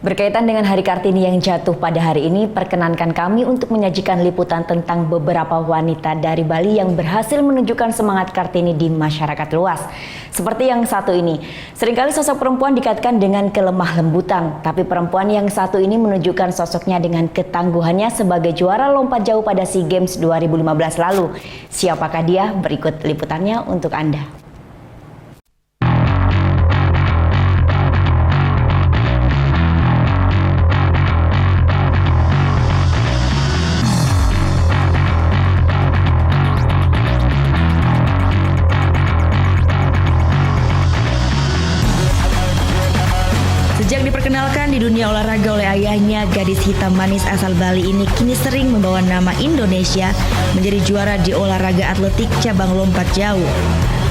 Berkaitan dengan Hari Kartini yang jatuh pada hari ini, perkenankan kami untuk menyajikan liputan tentang beberapa wanita dari Bali yang berhasil menunjukkan semangat Kartini di masyarakat luas. Seperti yang satu ini, seringkali sosok perempuan dikaitkan dengan kelemah lembutan, tapi perempuan yang satu ini menunjukkan sosoknya dengan ketangguhannya sebagai juara lompat jauh pada SEA Games 2015 lalu. Siapakah dia? Berikut liputannya untuk Anda. Sejak diperkenalkan di dunia olahraga oleh ayahnya, gadis hitam manis asal Bali ini kini sering membawa nama Indonesia menjadi juara di olahraga atletik cabang lompat jauh.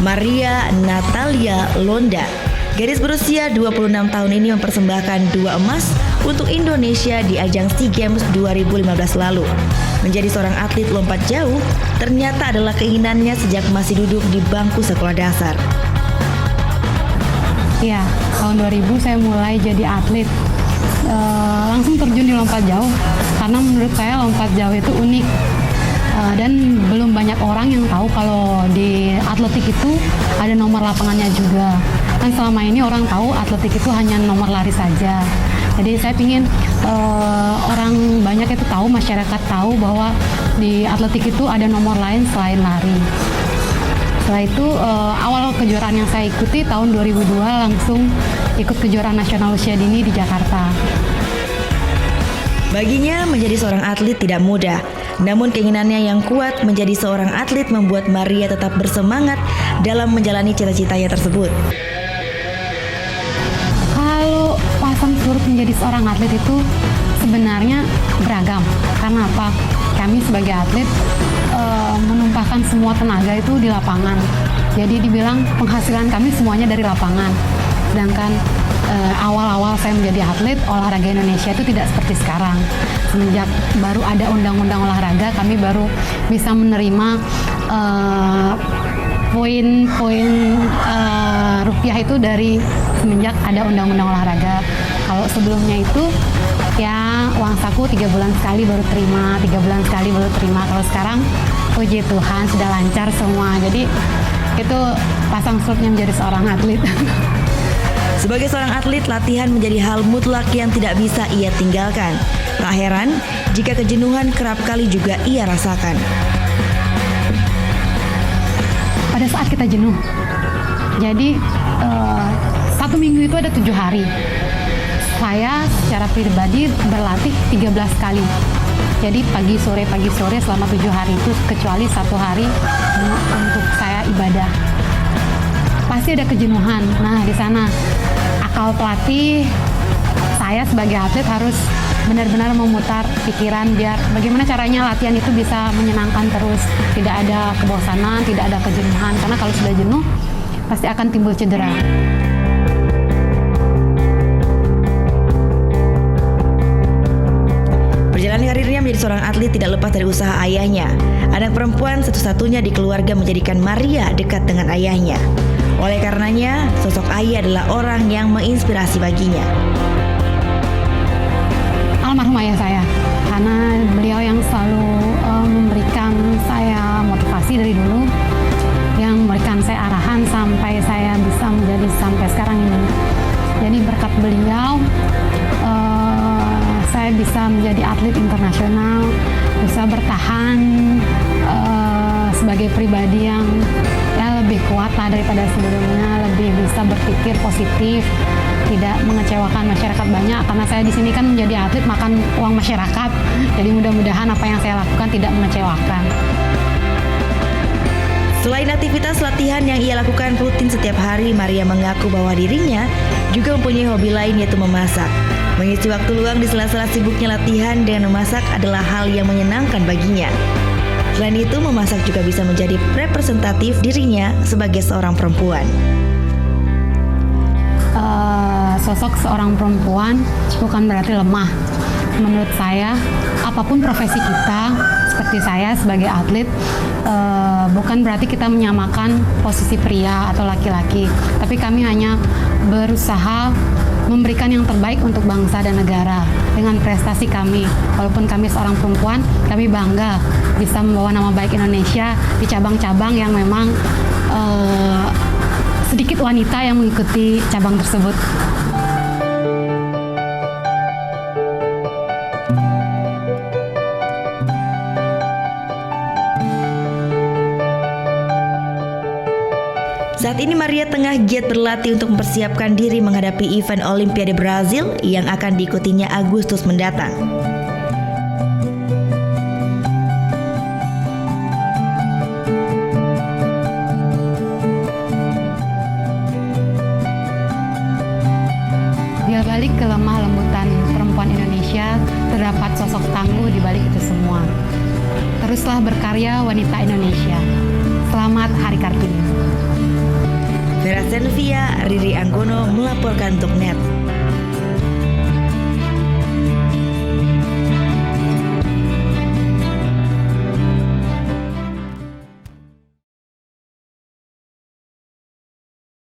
Maria Natalia Londa, gadis berusia 26 tahun ini mempersembahkan 2 emas untuk Indonesia di ajang SEA Games 2015 lalu. Menjadi seorang atlet lompat jauh ternyata adalah keinginannya sejak masih duduk di bangku sekolah dasar. Ya, tahun 2000 saya mulai jadi atlet, langsung terjun di lompat jauh karena menurut saya lompat jauh itu unik dan belum banyak orang yang tahu kalau di atletik itu ada nomor lapangannya juga. Kan selama ini orang tahu atletik itu hanya nomor lari saja. Jadi saya ingin orang banyak itu tahu, masyarakat tahu bahwa di atletik itu ada nomor lain selain lari. Setelah itu awal kejuaraan yang saya ikuti tahun 2002 langsung ikut kejuaraan nasional usia dini di Jakarta. Baginya menjadi seorang atlet tidak mudah, namun keinginannya yang kuat menjadi seorang atlet membuat Maria tetap bersemangat dalam menjalani cita-citanya tersebut. Kalau pasang surut menjadi seorang atlet itu sebenarnya beragam. Karena apa? Kami sebagai atlet menumpahkan semua tenaga itu di lapangan. Jadi dibilang penghasilan kami semuanya dari lapangan. Sedangkan awal-awal saya menjadi atlet, olahraga Indonesia itu tidak seperti sekarang. Semenjak baru ada undang-undang olahraga, kami baru bisa menerima poin-poin rupiah itu dari semenjak ada undang-undang olahraga. Kalau sebelumnya itu ya uang saku 3 bulan sekali baru terima, 3 bulan sekali baru terima. Kalau sekarang puji Tuhan sudah lancar semua. Jadi itu pasang surutnya menjadi seorang atlet. Sebagai seorang atlet, latihan menjadi hal mutlak yang tidak bisa ia tinggalkan. Tak heran jika kejenuhan kerap kali juga ia rasakan. Pada saat kita jenuh, jadi 1 minggu itu ada 7 hari. Saya secara pribadi berlatih 13 kali. Jadi pagi sore selama 7 hari itu, kecuali 1 hari untuk saya ibadah. Pasti ada kejenuhan. Nah, di sana akal pelatih, saya sebagai atlet harus benar-benar memutar pikiran biar bagaimana caranya latihan itu bisa menyenangkan terus. Tidak ada kebosanan, tidak ada kejenuhan. Karena kalau sudah jenuh, pasti akan timbul cedera. Perjalanan karirnya menjadi seorang atlet tidak lepas dari usaha ayahnya. Anak perempuan satu-satunya di keluarga menjadikan Maria dekat dengan ayahnya. Oleh karenanya, sosok ayah adalah orang yang menginspirasi baginya. Almarhum ayah saya, karena beliau yang selalu memberikan saya motivasi dari dulu, yang memberikan saya arahan sampai saya bisa menjadi sampai sekarang ini. Jadi berkat beliau, saya bisa menjadi atlet internasional, bisa bertahan sebagai pribadi yang ya lebih kuat lah daripada sebelumnya, lebih bisa berpikir positif, tidak mengecewakan masyarakat banyak. Karena saya di sini kan menjadi atlet makan uang masyarakat, jadi mudah-mudahan apa yang saya lakukan tidak mengecewakan. Selain aktivitas latihan yang ia lakukan rutin setiap hari, Maria mengaku bahwa dirinya juga mempunyai hobi lain, yaitu memasak. Mengisi waktu luang di sela-sela sibuknya latihan dengan memasak adalah hal yang menyenangkan baginya. Selain itu, memasak juga bisa menjadi representatif dirinya sebagai seorang perempuan. Sosok seorang perempuan bukan berarti lemah. Menurut saya, apapun profesi kita, seperti saya sebagai atlet, bukan berarti kita menyamakan posisi pria atau laki-laki. Tapi kami hanya berusaha memberikan yang terbaik untuk bangsa dan negara dengan prestasi kami. Walaupun kami seorang perempuan, kami bangga bisa membawa nama baik Indonesia di cabang-cabang yang memang sedikit wanita yang mengikuti cabang tersebut. Saat ini Maria tengah giat berlatih untuk mempersiapkan diri menghadapi event Olimpiade Brazil yang akan diikutinya Agustus mendatang. Di balik kelemah lembutan perempuan Indonesia, terdapat sosok tangguh di balik itu semua. Teruslah berkarya wanita Indonesia. Selamat Hari Kartini. Vera Senvia, Riri Anggono melaporkan untuk NET.